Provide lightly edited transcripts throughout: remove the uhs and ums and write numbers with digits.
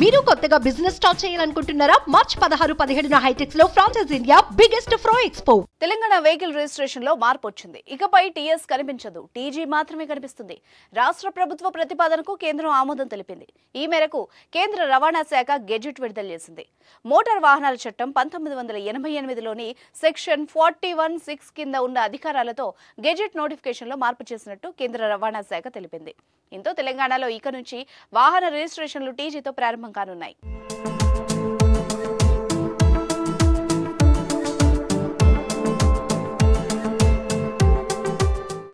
మీరు కొత్తగా business start చేయాలనుకుంటున్నారా? మార్చ్ 16-17న హైటెక్స్ లో franchise India biggest ఫ్రో expo. Telangana vehicle registration లో మార్పు వచ్చింది. ఇకపై టీఎస్ కనిపించదు, టీజీ మాత్రమే కనిపిస్తుంది. రాష్ట్ర ప్రభుత్వ ప్రతిపాదనకు కేంద్రం ఆమోదం తెలిపింది. ఈ మేరకు కేంద్ర రవాణా శాఖ గెజెట్ విడుదల చేసింది. మోటార్ వాహనాల చట్టం 1988లోని సెక్షన్ 41(6) కింద ఉన్న అధికారాలతో గెజెట్ నోటిఫికేషన్ లో మార్పు చేసినట్టు కేంద్ర రవాణా శాఖ తెలిపింది. దీంతో తెలంగాణలో ఇక నుంచి వాహన రిజిస్ట్రేషన్లు టీజీతో ప్రారంభం కానున్నాయి.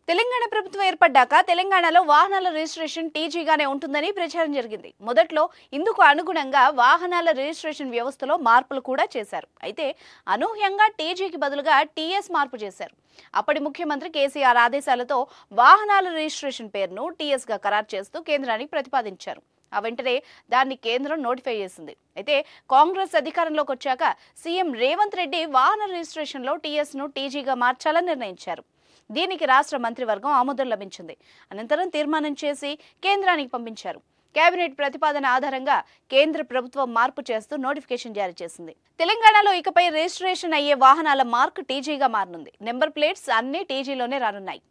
తెలంగాణ ప్రభుత్వం ఏర్పడ్డాక తెలంగాణలో వాహనాల రిజిస్ట్రేషన్ టీజీగానే ఉంటుందని ప్రచారం జరిగింది. మొదట్లో ఇందుకు అనుగుణంగా వాహనాల రిజిస్ట్రేషన్ వ్యవస్థలో మార్పులు కూడా చేశారు. అయితే అనూహ్యంగా టీజీకి బదులుగా టీఎస్ మార్పు చేశారు. అప్పటి ముఖ్యమంత్రి కేసీఆర్ ఆదేశాలతో వాహనాల రిజిస్ట్రేషన్ పేరును టీఎస్ గా ఖరారు చేస్తూ కేంద్రానికి ప్రతిపాదించారు. ఆ వెంటనే దాన్ని కేంద్రం నోటిఫై చేసింది. అయితే కాంగ్రెస్ అధికారంలోకి వచ్చాక సీఎం రేవంత్ రెడ్డి వాహన రిజిస్ట్రేషన్ లో టీఎస్ ను టీజీగా మార్చాలని నిర్ణయించారు. దీనికి రాష్ట్ర మంత్రివర్గం ఆమోదం లభించింది. అనంతరం తీర్మానం చేసి కేంద్రానికి పంపించారు. కేబినెట్ ప్రతిపాదన ఆధారంగా కేంద్ర ప్రభుత్వం మార్పు చేస్తూ నోటిఫికేషన్ జారీ చేసింది. తెలంగాణలో ఇకపై రిజిస్ట్రేషన్ అయ్యే వాహనాల మార్క్ టీజీగా మారనుంది. నెంబర్ ప్లేట్స్ అన్ని టీజీలోనే రానున్నాయి.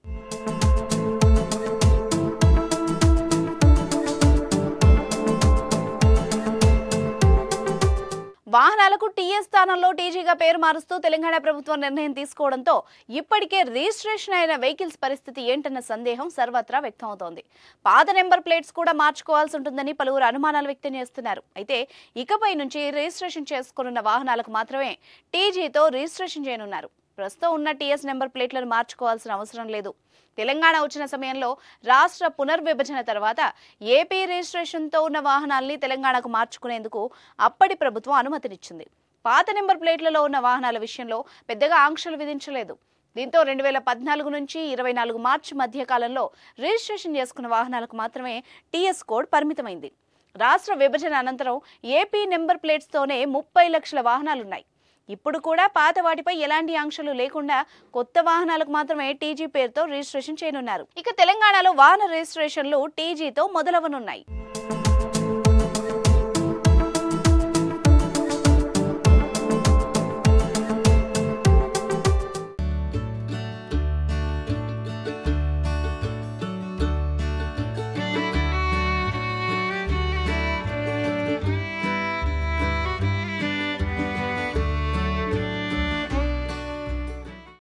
వాహనాలకు టీఎస్ స్థానంలో టీజీగా పేరు మారుస్తూ తెలంగాణ ప్రభుత్వం నిర్ణయం తీసుకోవడంతో ఇప్పటికే రిజిస్ట్రేషన్ అయిన వెహికల్స్ పరిస్థితి ఏంటన్న సందేహం సర్వత్రా వ్యక్తమవుతోంది. పాత నెంబర్ ప్లేట్స్ కూడా మార్చుకోవాల్సి ఉంటుందని పలువురు అనుమానాలు వ్యక్తం చేస్తున్నారు. అయితే ఇకపై నుంచి రిజిస్ట్రేషన్ చేసుకున్న వాహనాలకు మాత్రమే టీజీతో రిజిస్ట్రేషన్ చేయనున్నారు. ప్రస్తుతం ఉన్న టీఎస్ నెంబర్ ప్లేట్లను మార్చుకోవాల్సిన అవసరం లేదు. తెలంగాణ వచ్చిన సమయంలో రాష్ట్ర పునర్విభజన తర్వాత ఏపీ రిజిస్ట్రేషన్తో ఉన్న వాహనాల్ని తెలంగాణకు మార్చుకునేందుకు అప్పటి ప్రభుత్వం అనుమతినిచ్చింది. పాత నెంబర్ ప్లేట్లలో ఉన్న వాహనాల విషయంలో పెద్దగా ఆంక్షలు విధించలేదు. దీంతో 2014 నుంచి 24 మార్చి మధ్య కాలంలో రిజిస్ట్రేషన్ చేసుకున్న వాహనాలకు మాత్రమే టీఎస్ కోడ్ పరిమితమైంది. రాష్ట్ర విభజన అనంతరం ఏపీ నెంబర్ ప్లేట్స్తోనే 30 లక్షల వాహనాలున్నాయి. ఇప్పుడు కూడా పాత వాటిపై ఎలాంటి ఆంక్షలు లేకుండా కొత్త వాహనాలకు మాత్రమే టీజీ పేరుతో రిజిస్ట్రేషన్ చేయనున్నారు. ఇక తెలంగాణలో వాహన రిజిస్ట్రేషన్లు టీజీతో మొదలవనున్నాయి.